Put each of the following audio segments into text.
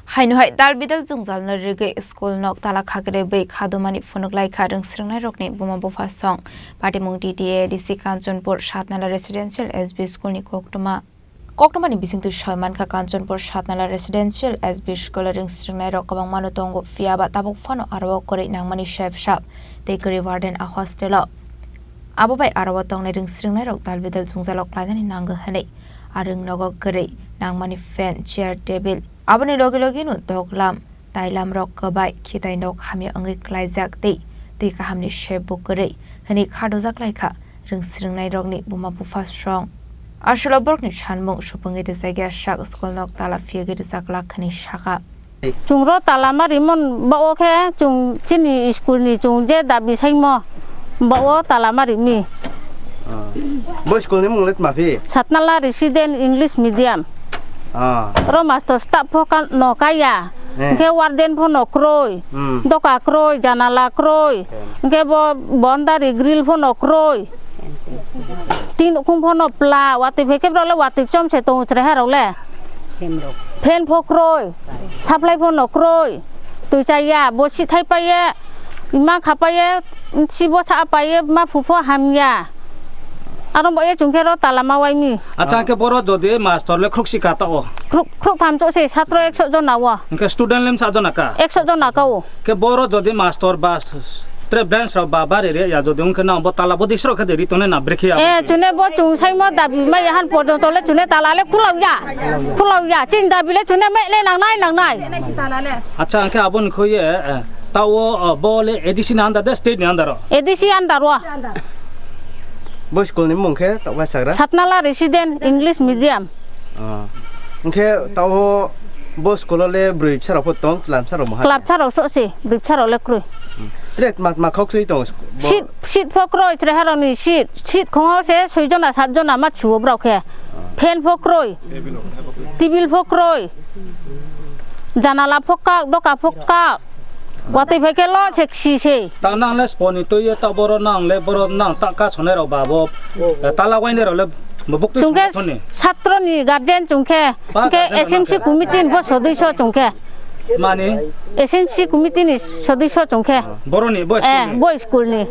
Hainuhai dalbidal jungjal na rige school nok Tala khakerebwi Khadumani Phunuklaikha Student buma-Bupha song party mung TTA DC Kanchanpur Satnala Residential S.B School ni Koktoma ni bising tu Shoyman ka Kanchanpur Satnala Residential S.B School ring kabang manutongo fiaba tabuk fano arawa kore nangmani chef shop tekeri warden a hostel abo bai arawa tong na ring dalbidal jungjalok lainani nangga hanei arung nogo kore nangmani fan chair table abani logi nu doglam tailam rok kabai khitai nok hami angai klaijak tei tui ka hamni shebu kore hani khadojak laika ring rokni buma-Bupha strong ashula bork ni chanmung supangi de jaiga shak school nok Tala fiage de jakla khani shaka chungro Tala ma rimon bawo khe chung Chini school ni chung je dabi saimo bawo Tala ma rimi Bo school ni mung let ma phi Satnala Residential English medium ro master staff phokan no kaya ke warden pho no kroi doka kroi janala kroi ke bo bondari grill pho no kroi tin khung pho no pla wati pheke bro le wati chom se to chre ha ro le fen pho kroi supply pho no kroi tu chaya bo si thai pa ye ma kha pa ye si bo tha pa ye ma phu pho ham ya আরম বয়ে চুংকে র তালা মাওয়াই নি আচ্ছা কে বড় যদি master লে খুক শিখাতা ও খুক থাম চছে ছাত্র 100 জন নাওয়া কে স্টুডেন্ট লেম সাজন নাকা 100 জন নাকাও কে বড় যদি মাস্টার বা ট্রে ব্রাঞ্চ বা বারে রে ইয়া যদি উনকে নাম তালা বদি সর কে দেরি তনে না ব্রেখি এ চুনে ব চুং সাইমো দাবি মা ইয়াহান পর্যন্ত লে চুনে তালা লে খুলাও ইয়া চিন দাবি লে চুনে মে লে নাংনাই আচ্ছা কে আবন খইয়ে তাও বলে এডিসি না আন্দার স্টেট ni আন্দার এডিসি আন্দার ওয়া Bo school ni mung khe taw ba sagra Satnala Residential English medium khe taw bo school le brui charo photong chlam charo ma club charo so se brui charo le krui direct ma khok sui tong sit phokroi chre haroni sit khong se 6 jona 7 jona ma chuo brau khe fen phokroi tibil phokroi janala phokak doka phokak wati pheke lo seksi se ta nang le sponi to ye ta boro nang le boro nang ta ka sone ro babo tala waine ro le bok tu chungke chhatro ni guardian chungke ke SMC committee bo sodisho chungke mane SMC committee ni sodisho chungke boro ni bo school ni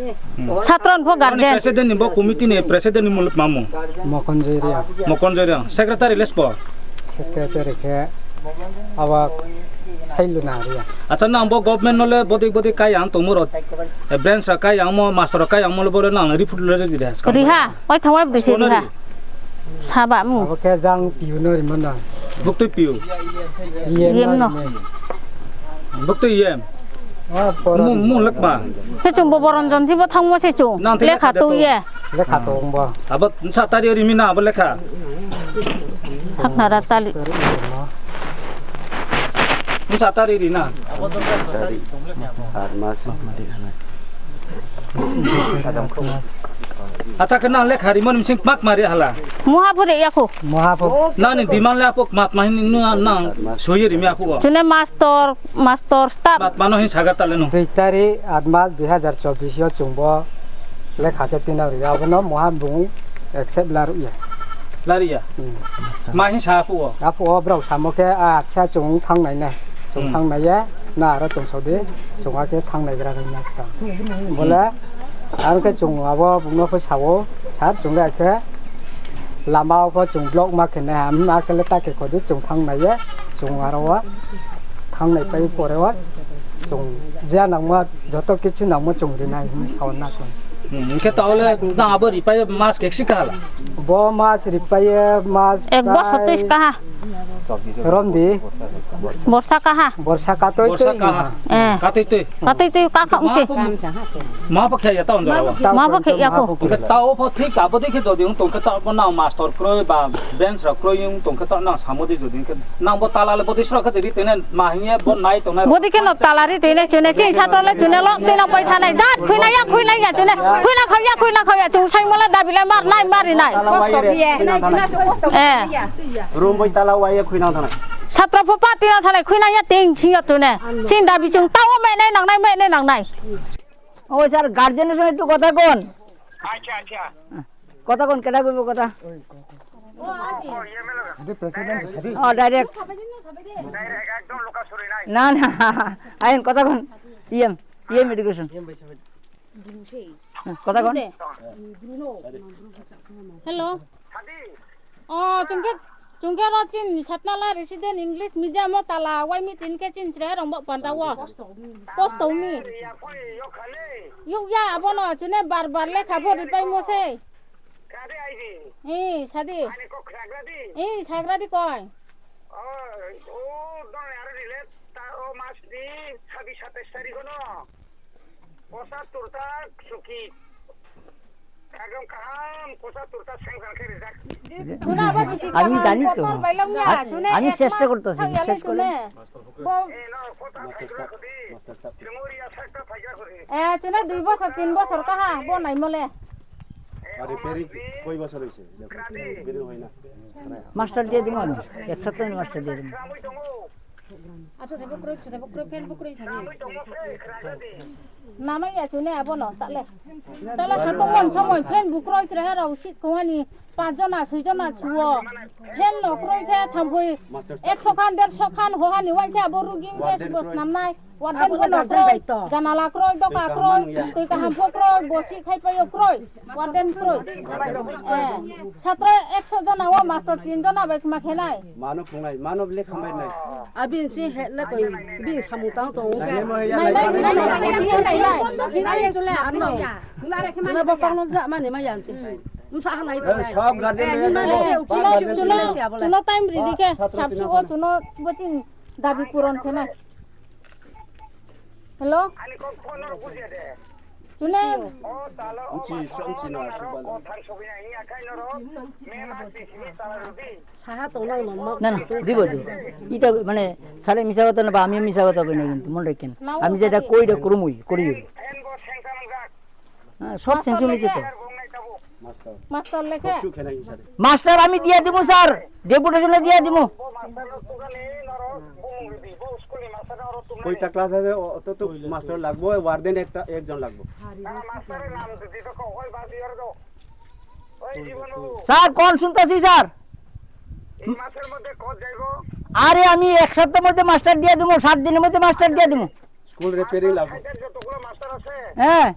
chatron bo guardian president ni bo committee ni president ni muluk mamu mokonjeria secretary lespo secretary ke awa আচ্ছা না বো government নলে বদি কাই আং তোমরো branch কাই আং মো master কাই আং মলে বরে না রিপোর্ট লরে দিরা রিহা ওই থাওয়া বসে রিহা সাবা মু ওকে জাং পিউ ন রিমন না বুকতে পিউ ইয়েম ন বুকতে ইয়েম মু লকবা সে চুম বরঞ্জন থিব থাংমো সে চুম লেখা তো ইয়ে লেখা তো বো আব সাতারি রিমিনা আব লেখা হাকনারা তালি Satari rina. Acha kenal le khari mon sing mak mari hala. Muhapure yaku. Na ni diman le apok mat mahin na soye rimi apu. June master staff. Mat mano hin sagar tale no. 2 তারিখ 8 March 2024 yo chungbo le khate tina ri abono muhabung accept laru ya. Laria. Mahin sa apu. Apu bro samoke acha chung thang nai na. Chung thang nai ya na ra chung sode chung ake thang nai gra na sta. Bola ar ke chung abo bungno pho sawo sat chung ga ke lamao pho chung block ma ke na am na ke ta ke ko di chung thang nai ya chung arawa thang nai pai pore wa chung ja nang ma joto kichu nang mo chung ri nai ni saw na ko ke taole na abo ripai mas ke sikala bo mas ripai mas ek bo 36 kaha Romdi borsa kaha katoi ka kham si ma pa khe ya taon jara ma pa khe ya ko ke tao pho thik ka bodi khe jodi tong ke ta na master kroi ba bench ra kroi tong ke ta na samodi jodi ke na bo tala le bodi sra ke ri tene ma hiye bo nai tong na bodi ke no tala ri tene chune chi sa to le chune lo tene pai thanai dat khuina ya chune khuina khaya chung sai mola dabile mar nai mari nai room boy tala waye khuina thanai satra pho pa tina thanai khuina ya ting chi ya tune chin dabi chung taw me nai nang nai O sir গার্জেনের সঙ্গে একটু কথা কোন আচ্ছা কথা কোন কেডা কইব কথা Jadi presiden jadi. ডাইরেক্ট না না আইন কথা কোন ইএম এডুকেশন কথা কোন hello chungke ro chin Satnala Residential English Medium Tala wai mi tin ke chin chre rong bo pandawa post mi yu ya abono chune bar le khabo ri pai mo se sadi sagradi koi আমি জানি তো আমি চেষ্টা করতেছি বিশ্বাস করে চুনে 2 বছর 3 বছর কাহা বো নাই মলে মাস্টার দিয়ে দিব আমি এক সপ্তাহ মাস্টার দিয়ে দিব namai ya chune abono tale satu mon somoy fen bukroi tre hera usit kohani 5 jona 6 jona chuo fen no kroi the thambui 100 khan 150 khan hohani wai the borugin bes bos namnai warden bono kroi janala kroi doka kroi tui ka hampo kroi bosi khai payo kroi warden kroi chatra 100 jona wa master 3 jona bai ma khenai Mano pungai, mano beli khambai nai. abin si het la koi bin samutang to na bakang no za mane ma yan si msa hanai Sab garden chuno time ready ke sabsu o chuno botin dabi puron khena hello ani kon phone ro buje de chune o tala o chi no subal o thang sobina hi akai no ro me ma simi tala rubi Saha তো না না না দিব দিব এটা মানে সালে মিছা কথা না বা আমি মিছা কথা কই না কিন্তু মনে রাখেন আমি যেটা কইটা করমই করি হ্যাঁ সব সেন্স হইছে তো master লেখে মাস্টার আমি দিয়া দিব স্যার ডেপুটেশনে দিয়া দিব কয়টা ক্লাস আছে অত তো মাস্টার লাগবো ওয়ার্ডেন একটা একজন লাগবো মাস্টারের নাম দিদি তো কই বাজি আর গো ওই জীবন স্যার কোন শুনতাছি স্যার এই মাসের মধ্যে কত যাইবো আরে আমি এক সপ্তাহের মধ্যে মাস্টার দিয়া দিব 7 দিনের মধ্যে মাস্টার দিয়া দিব স্কুল রিপেয়ারিং লাগবো যতগুলো মাস্টার আছে হ্যাঁ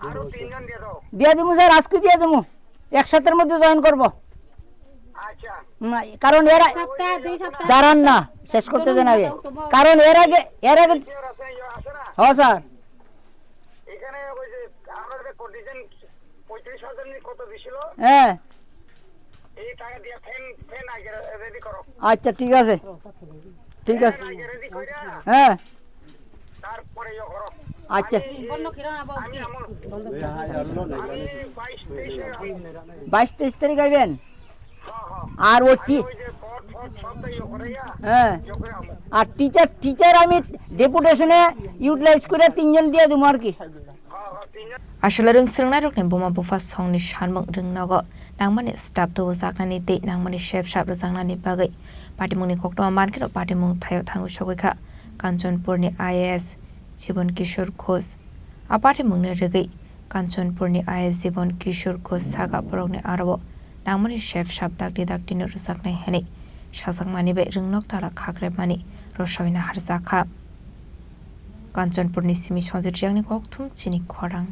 আরো 3 জন দিয়ে দাও দিয়া দিব স্যার আজকে দিয়া দিব এক সপ্তাহের মধ্যে জয়েন করব আচ্ছা কারণ এরা সপ্তাহ 2 সপ্তাহ দাঁড়ান না শেষ করতে দেন আগে কারণ এর আগে হ্যাঁ স্যার এখানে ওই যে আমাদের কন্ডিশন 35,000 নি কত দিছিল হ্যাঁ এই টাকা দিয়ে ফেন আগে রেডি করো আচ্ছা ঠিক আছে ঠিক আছে আগে রেডি কইরা হ্যাঁ তারপরে ইয়ে করো আচ্ছা বন্ধ খিরা না বাবু 22-23 তারিখ আইবেন আর ও হ্যাঁ আর টিচার আমি ডেপুটেশনে ইউটিলাইজ করে 3 জন দিয়ে দেবো আর কি আসলে রংসরংনাই রকনি buma-Bupha songni sanmung rungnago nangmani staff to zaknani te nangmani chef shap rajangni bagai patimungni koktoma market patimung thayo thangu sogoikha Kanchanpurni IAS Jibon Kishore Ghosh apatimungni regai Kanchanpurni IAS Jibon Kishore Ghosh saga borokni arabo nangmani chef shap dakti no rajaknai hene sajangmani be rungnok tala khakerebwi rosawina harjakha Kanchanpurni simi sonjit jangni kokthum Chini Khorang